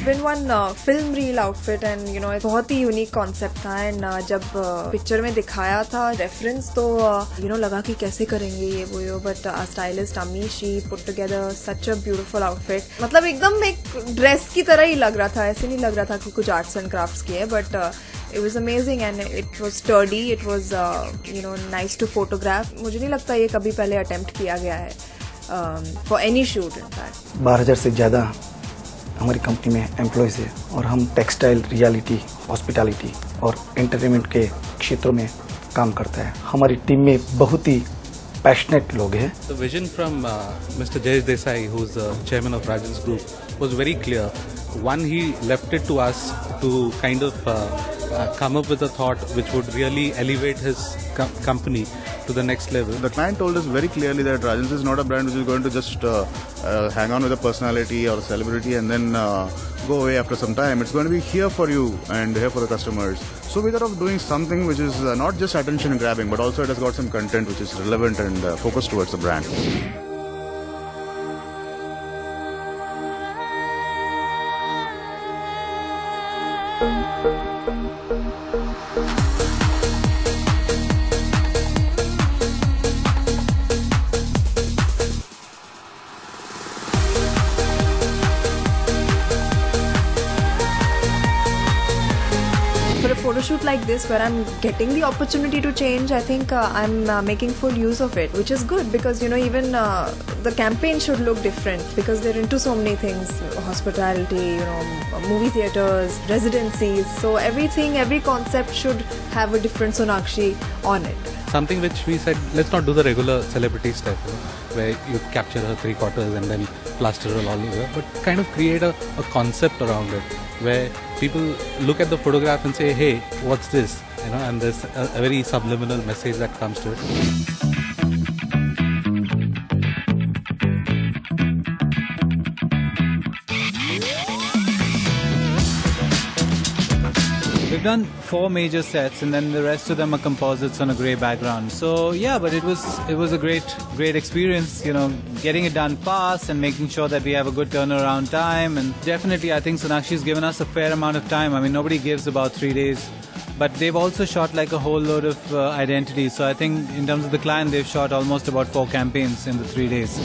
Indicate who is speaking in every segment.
Speaker 1: been one film reel outfit and you know बहुत ही unique concept था and जब picture में दिखाया था रेफरेंस तो you know लगा कि कैसे करेंगे ये वो बट स्टाइलिस्ट अमी she put together such a beautiful outfit मतलब एकदम एक ड्रेस की तरह ही लग रहा था ऐसे नहीं लग रहा था कि कुछ आर्ट्स एंड क्राफ्ट्स की है but it was amazing and it was sturdy, it was you know nice to photograph. मुझे नहीं लगता ये कभी पहले attempt किया गया है for any shoot in fact.
Speaker 2: 12,000 से ज़्यादा हमारी कंपनी में एम्प्लॉयज़ है और हम टेक्सटाइल, रियलिटी, हॉस्पिटैलिटी और एंटरटेनमेंट के क्षेत्रों में काम करते हैं. हमारी टीम में बहुत ही पैशनेट लोग हैं.
Speaker 3: The vision from Mr. Jayesh Desai, who's the chairman of Rajans Group, was very clear. One, he left it to us to kind of come up with a thought which would really elevate his company to the next level.
Speaker 4: The client told us very clearly that Rajans is not a brand which is going to just hang on with a personality or a celebrity and then go away after some time. It's going to be here for you and here for the customers. So we thought of doing something which is not just attention grabbing, but also it has got some content which is relevant and focused towards the brand.
Speaker 1: For a photo shoot like this where I'm getting the opportunity to change, I think I'm making full use of it, which is good because you know even the campaign should look different because they're into so many things, hospitality, you know, movie theaters, residencies, so every concept should have a different Sonakshi on it.
Speaker 3: Something which we said, let's not do the regular celebrity stuff, you know, where you capture her 3/4 and then plaster her all over, but kind of create a concept around it where people look at the photograph and say, hey, what's this? You know, and there's a very subliminal message that comes to it.
Speaker 5: We've done 4 major sets and then the rest of them are composites on a grey background. So yeah, but it was a great experience, you know, getting it done fast and making sure that we have a good turnaround time. And definitely I think Sonakshi's given us a fair amount of time. I mean, nobody gives about 3 days. But they've also shot like a whole load of identity. So I think in terms of the client, they've shot almost about 4 campaigns in the 3 days.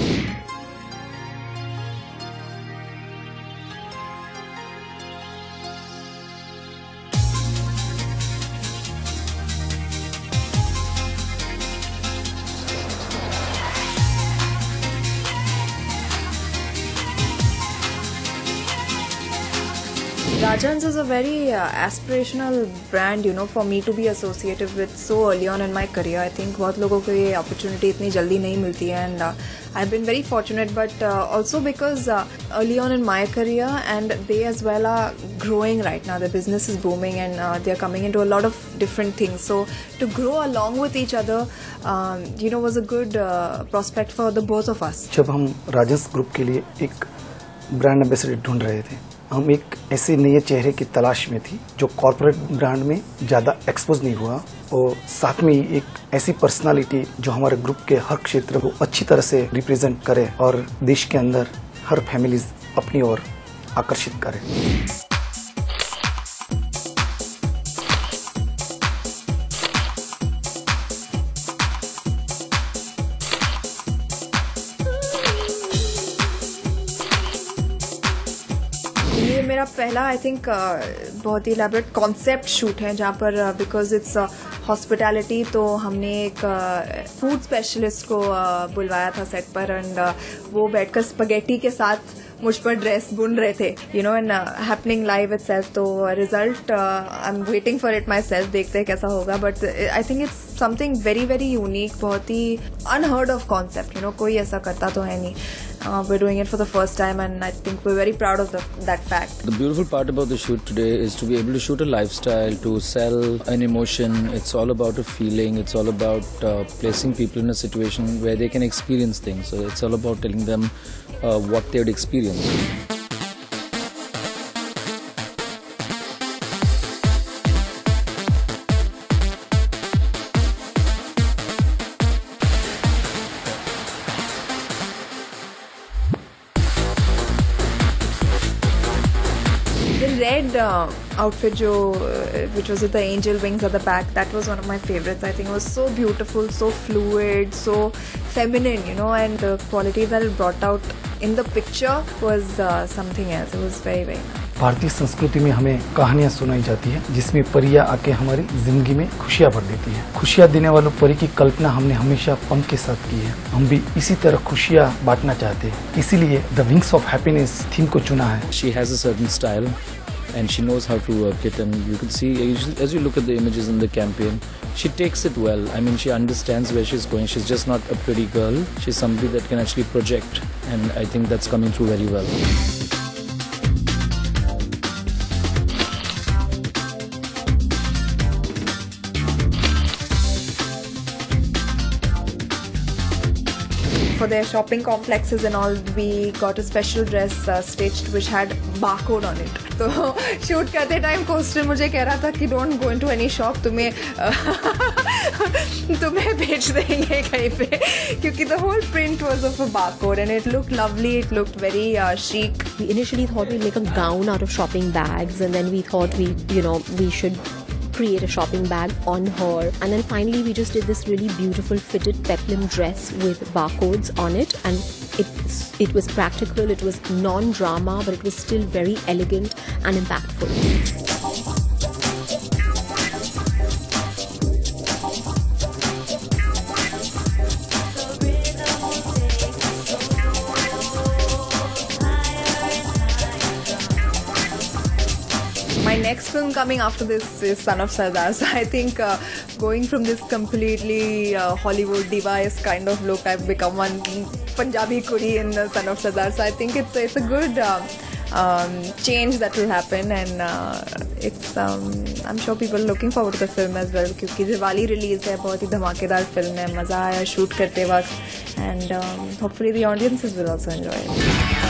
Speaker 1: Rajans is a very aspirational brand, you know, for me to be associated with so early on in my career. I think बहुत लोगों को ये opportunity इतनी जल्दी नहीं मिलती है and I've been very fortunate, but also because early on in my career and they as well are growing right now. Their business is booming and they're coming into a lot of different things. So to grow along with each other, you know, was a good prospect for the both of us.
Speaker 2: जब हम Rajans group के लिए एक brand ambassador ढूंढ रहे थे, हम एक ऐसे नए चेहरे की तलाश में थी जो कॉर्पोरेट ब्रांड में ज़्यादा एक्सपोज नहीं हुआ और साथ में ही एक ऐसी पर्सनालिटी जो हमारे ग्रुप के हर क्षेत्र को अच्छी तरह से रिप्रेजेंट करे और देश के अंदर हर फैमिलीज अपनी ओर आकर्षित करे.
Speaker 1: ये मेरा पहला आई थिंक बहुत ही इलेबोरेट कॉन्सेप्ट शूट है जहाँ पर बिकॉज इट्स हॉस्पिटैलिटी तो हमने एक फूड स्पेशलिस्ट को बुलवाया था सेट पर एंड वो बैठकर स्पगेटी के साथ मुझ पर ड्रेस बुन रहे थे you know and happening live itself. तो result I am waiting for it myself, देखते हैं कैसा होगा but I think it's something very very unique, बहुत ही unheard of concept, you know कोई ऐसा करता तो है नहीं. We're doing it for the first time and I think we're very proud of that fact.
Speaker 6: The beautiful part about the shoot today is to be able to shoot a lifestyle, to sell an emotion. It's all about a feeling. It's all about placing people in a situation where they can experience things. So it's all about telling them what they would experience.
Speaker 1: red outfit which was with the angel wings at the back, that was one of my favorites. I think it was so beautiful, so fluid, so feminine, you know, and the quality that it brought out in the picture was something else. It was very, very nice.
Speaker 2: भारतीय संस्कृति में हमें कहानियां सुनाई जाती है जिसमें परियां आके हमारी जिंदगी में खुशियां भर देती है। खुशियां देने वालों परी की कल्पना हमने हमेशा पंख के साथ की है। हम भी इसी तरह खुशियां बांटना चाहते हैं, इसीलिए the wings of happiness theme को चुना है।
Speaker 6: She has a certain style and she knows how to work it, and you could see as you look at the images in the campaign, she takes it well. I mean, she understands where she's going. She's just not a pretty girl. She's somebody that can actually project, and I think that's coming through very well.
Speaker 1: For their shopping complexes and all, we got a special dress stitched which had barcode on it. तो shoot करते time coaster मुझे कह रहा था कि don't go into any shop, तुम्हें बेच देंगे कहीं पे, क्योंकि the whole print was of a barcode and it looked lovely. It looked very chic.
Speaker 7: We initially thought we'd make a gown out of shopping bags, and then we thought we should create a shopping bag on her, and then finally we just did this really beautiful fitted peplum dress with barcodes on it, and it was practical, it was non-drama, but it was still very elegant and impactful.
Speaker 1: My next film coming after this is Son of Sardar. So I think going from this completely Hollywood diva-esque kind of look, I've become one Punjabi Kuri in the Son of Sardar. So I think it's a good change that will happen, and I'm sure people are looking forward to the film as well, क्योंकि Diwali release है, बहुत ही धमाकेदार film है, मजा आया shoot करते वक्त, and hopefully the audiences will also enjoy it.